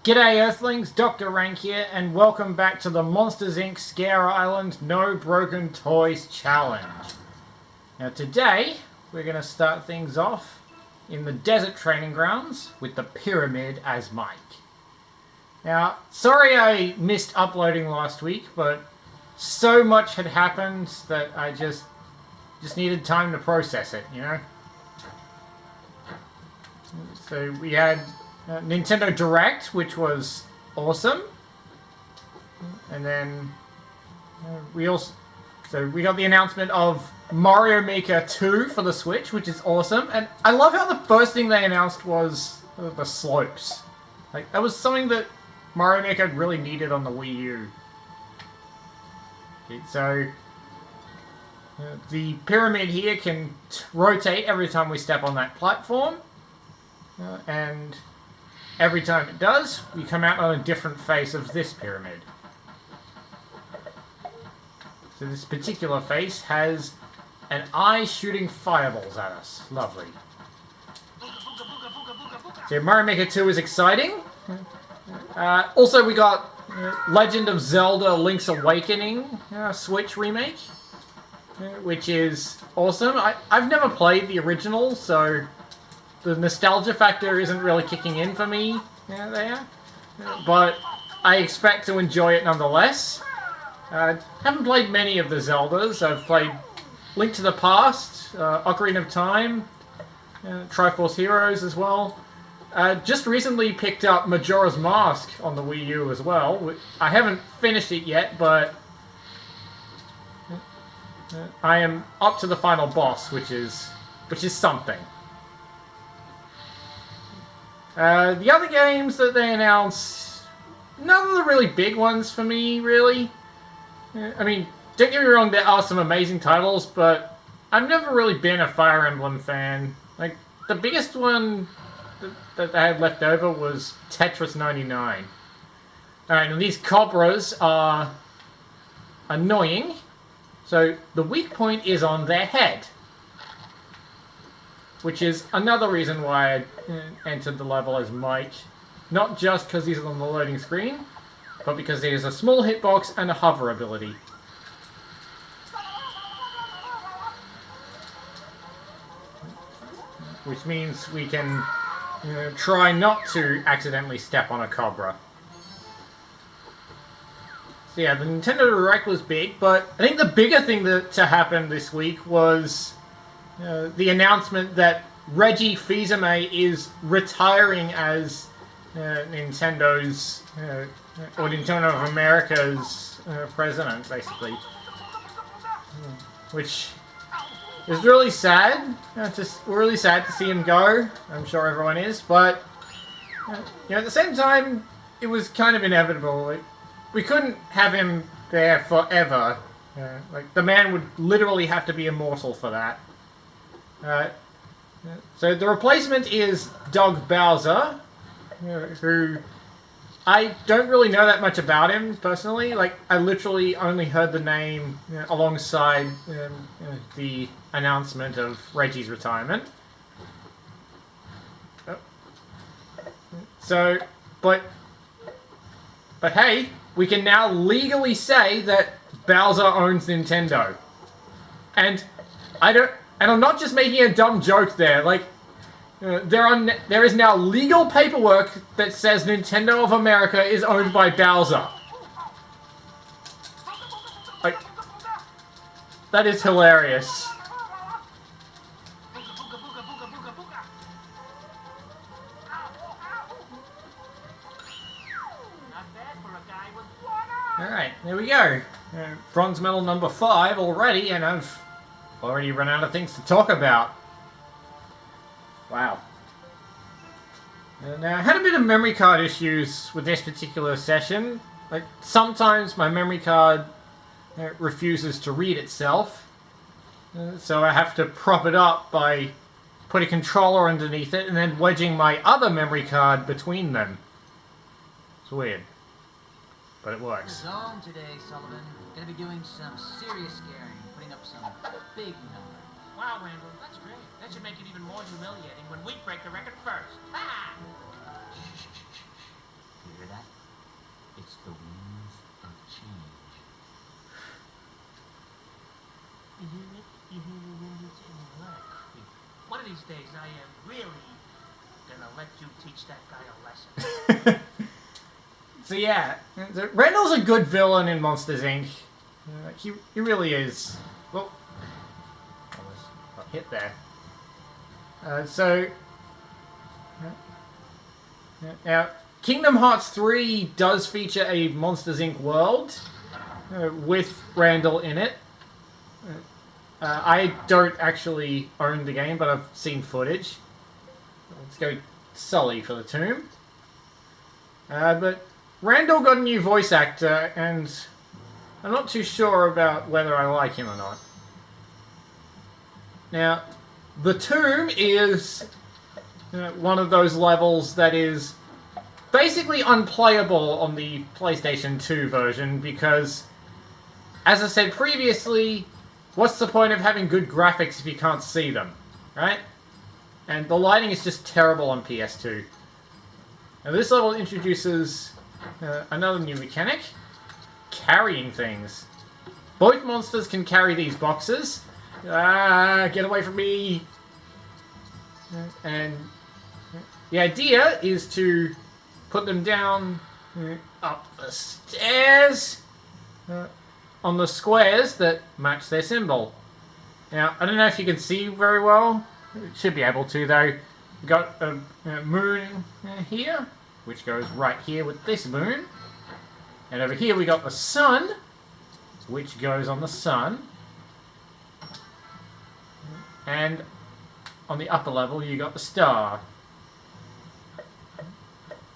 G'day Earthlings, Dr. Rank here, and welcome back to the Monsters Inc. Scare Island No Broken Toys Challenge. Now today, we're going to start things off in the desert training grounds with the Pyramid as Mike. Now, sorry I missed uploading last week, but so much had happened that I just needed time to process it, you know? So we had Nintendo Direct, which was awesome, and then we got the announcement of Mario Maker 2 for the Switch, which is awesome. And I love how the first thing they announced was the slopes. Like, that was something that Mario Maker really needed on the Wii U. Okay, so the pyramid here can rotate every time we step on that platform, and every time it does, we come out on a different face of this pyramid. So this particular face has an eye shooting fireballs at us. Lovely. So Mario Maker 2 is exciting. Also, we got Legend of Zelda Link's Awakening Switch remake, which is awesome. I've never played the original, so the nostalgia factor isn't really kicking in for me there. But I expect to enjoy it nonetheless. Haven't played many of the Zeldas. I've played Link to the Past, Ocarina of Time, Triforce Heroes as well. Just recently picked up Majora's Mask on the Wii U as well. I haven't finished it yet, but I am up to the final boss, which is something. The other games that they announced, none of the really big ones for me, really. I mean, don't get me wrong, there are some amazing titles, but I've never really been a Fire Emblem fan. Like, the biggest one that they had left over was Tetris 99. Alright, and these Cobras are annoying, so the weak point is on their head, which is another reason why I entered the level as Mike. Not just because he's on the loading screen, but because he has a small hitbox and a hover ability. Which means we can try not to accidentally step on a Cobra. So yeah, the Nintendo Direct was big, but I think the bigger thing to happen this week was the announcement that Reggie Fils-Aimé is retiring as Nintendo's, or Nintendo of America's president, basically. Which is really sad. Just really sad to see him go. I'm sure everyone is, but at the same time, it was kind of inevitable. Like, we couldn't have him there forever. Like, the man would literally have to be immortal for that. So the replacement is Doug Bowser, who I don't really know that much about him personally. Like, I literally only heard the name alongside the announcement of Reggie's retirement. So, but hey, we can now legally say that Bowser owns Nintendo, and I'm not just making a dumb joke there. Like, there is now legal paperwork that says Nintendo of America is owned by Bowser. Like, that is hilarious. Alright, there we go. Bronze medal number 5 already, and I've already run out of things to talk about. Wow. Now, I had a bit of memory card issues with this particular session. Like, sometimes my memory card refuses to read itself. So I have to prop it up by putting a controller underneath it and then wedging my other memory card between them. It's weird. But it works. Zone today, Sullivan. Gonna be doing some serious scaring, putting up some big numbers. Wow, Randall, that's great. That should make it even more humiliating when we break the record first. Ah! It's the winds of change. You hear it? You hear the winds in the lake. One of these days, I am really gonna let you teach that guy a lesson. So yeah, Randall's a good villain in Monsters Inc. He really is. Well, almost got hit there. Now, Kingdom Hearts 3 does feature a Monsters Inc. world with Randall in it. I don't actually own the game, but I've seen footage. Let's go Sully for the tomb. But Randall got a new voice actor, and I'm not too sure about whether I like him or not. Now, the tomb is one of those levels that is basically unplayable on the PlayStation 2 version because, as I said previously, what's the point of having good graphics if you can't see them, right? And the lighting is just terrible on PS2. Now this level introduces another new mechanic, carrying things. Both monsters can carry these boxes. Ah, get away from me! And the idea is to put them down up the stairs on the squares that match their symbol. Now, I don't know if you can see very well. Should be able to, though. We've got a moon here, which goes right here with this moon. And over here we got the sun, which goes on the sun. And on the upper level you got the star.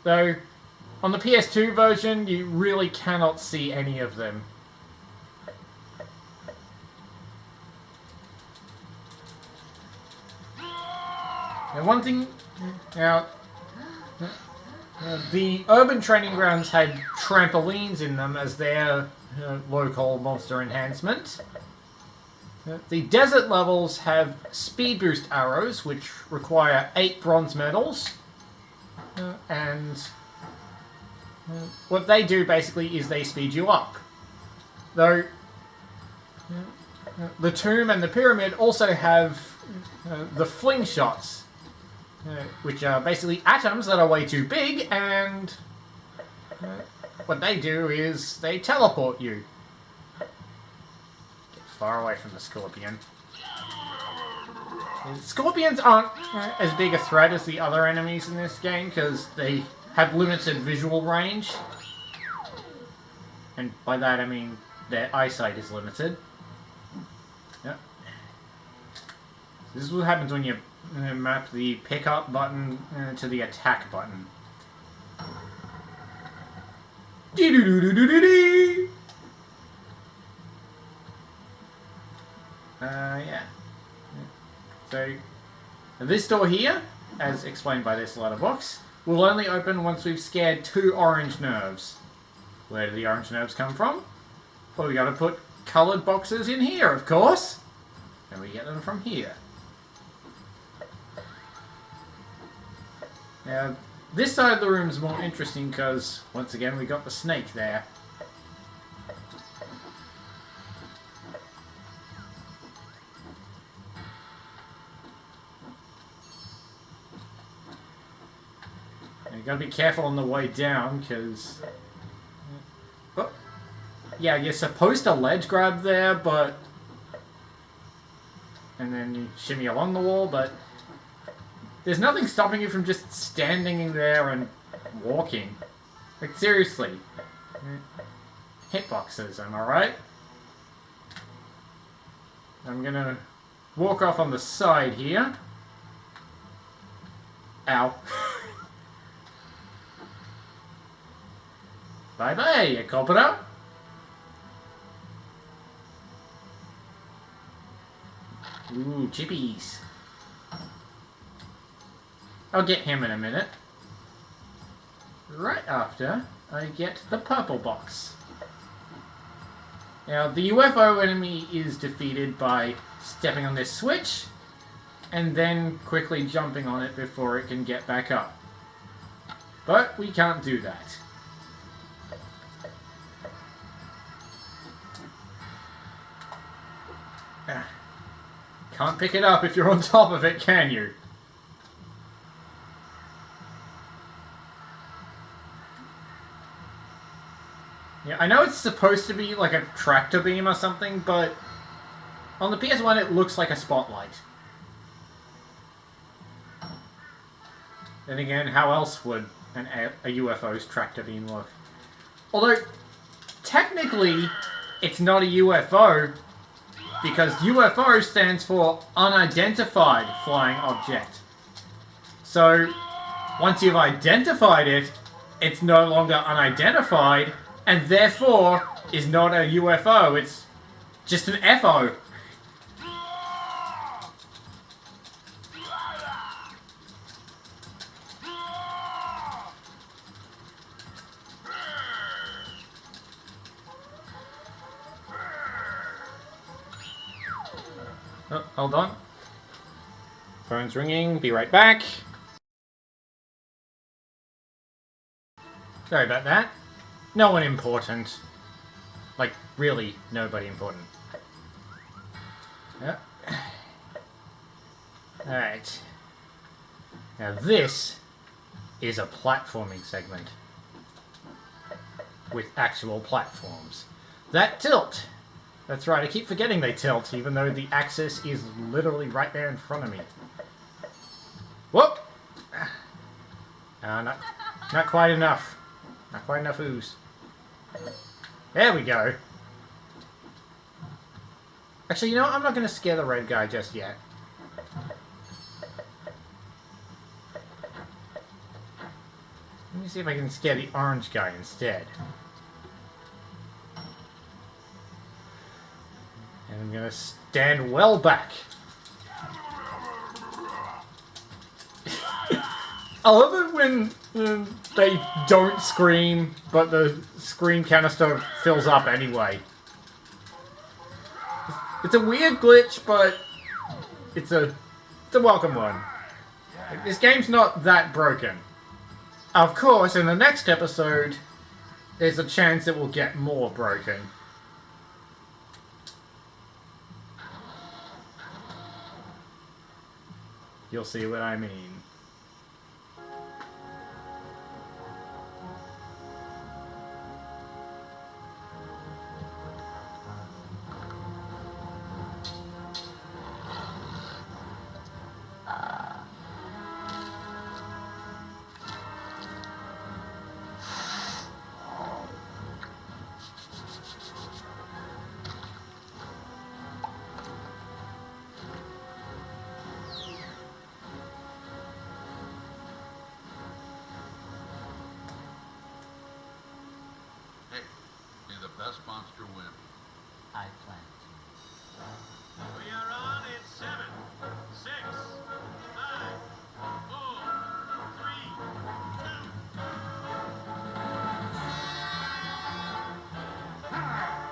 Though, on the PS2 version, you really cannot see any of them. Now, one thing... Now, the urban training grounds had trampolines in them as their local monster enhancement. The desert levels have speed boost arrows, which require 8 bronze medals. And what they do basically is they speed you up. Though the tomb and the pyramid also have the fling shots, which are basically atoms that are way too big, and what they do is they teleport you. Get far away from the scorpion. Scorpions aren't as big a threat as the other enemies in this game because they have limited visual range. And by that I mean their eyesight is limited. Yep. This is what happens when you map the pickup button to the attack button. Yeah. So, this door here, as explained by this letterbox, will only open once we've scared 2 orange nerves. Where do the orange nerves come from? Well, we gotta put coloured boxes in here, of course. And we get them from here. Now, this side of the room is more interesting because, once again, we got the snake there. And you gotta be careful on the way down because... Oh. Yeah, you're supposed to ledge grab there, but... And then you shimmy along the wall, but... There's nothing stopping you from just standing in there and walking. Like, seriously. Hitboxes, am I right? I'm gonna walk off on the side here. Ow. Bye-bye, you copper. Ooh, chippies. I'll get him in a minute. Right after I get the purple box. Now, the UFO enemy is defeated by stepping on this switch and then quickly jumping on it before it can get back up. But we can't do that. Can't pick it up if you're on top of it, can you? Yeah, I know it's supposed to be like a tractor beam or something, but on the PS1 it looks like a spotlight. Then again, how else would a UFO's tractor beam look? Although, technically, it's not a UFO, because UFO stands for Unidentified Flying Object. So, once you've identified it, it's no longer unidentified, and therefore is not a UFO, it's just an FO. Oh, hold on. Phone's ringing, be right back. Sorry about that. No one important. Like, really, nobody important. Yep. Alright. Now this is a platforming segment. With actual platforms. That tilt! That's right, I keep forgetting they tilt, even though the axis is literally right there in front of me. Whoop! Not quite enough. Not quite enough ooze. There we go. Actually, you know what? I'm not going to scare the red guy just yet. Let me see if I can scare the orange guy instead. And I'm going to stand well back. I love it when they don't scream, but the scream canister fills up anyway. It's a weird glitch, but it's a welcome one. This game's not that broken. Of course, in the next episode, there's a chance it will get more broken. You'll see what I mean. Hey, may the best monster win. I plan to. We are on in 7, 6, 5, 4, 3,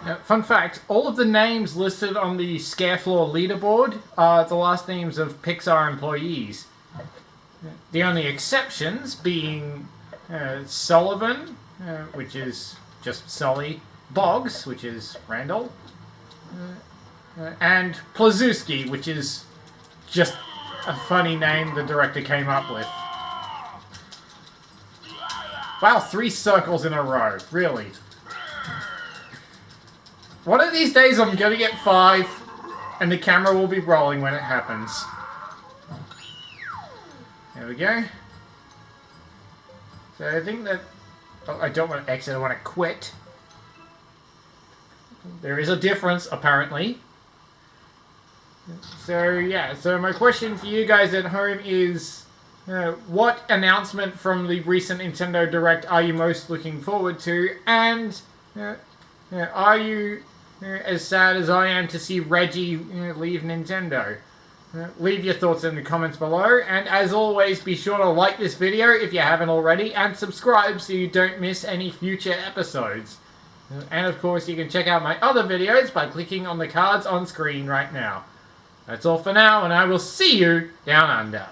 2. Now, fun fact, all of the names listed on the Scarefloor leaderboard are the last names of Pixar employees. The only exceptions being Sullivan, which is just Sully, Boggs, which is Randall, and Plazewski, which is just a funny name the director came up with. Wow, 3 circles in a row, really. One of these days I'm gonna get 5, and the camera will be rolling when it happens. There we go. So I think that... Oh, I don't want to exit, I want to quit. There is a difference, apparently. So, yeah. So my question for you guys at home is... what announcement from the recent Nintendo Direct are you most looking forward to? And... are you as sad as I am to see Reggie leave Nintendo? Leave your thoughts in the comments below, and as always, be sure to like this video if you haven't already, and subscribe so you don't miss any future episodes. And of course, you can check out my other videos by clicking on the cards on screen right now. That's all for now, and I will see you down under.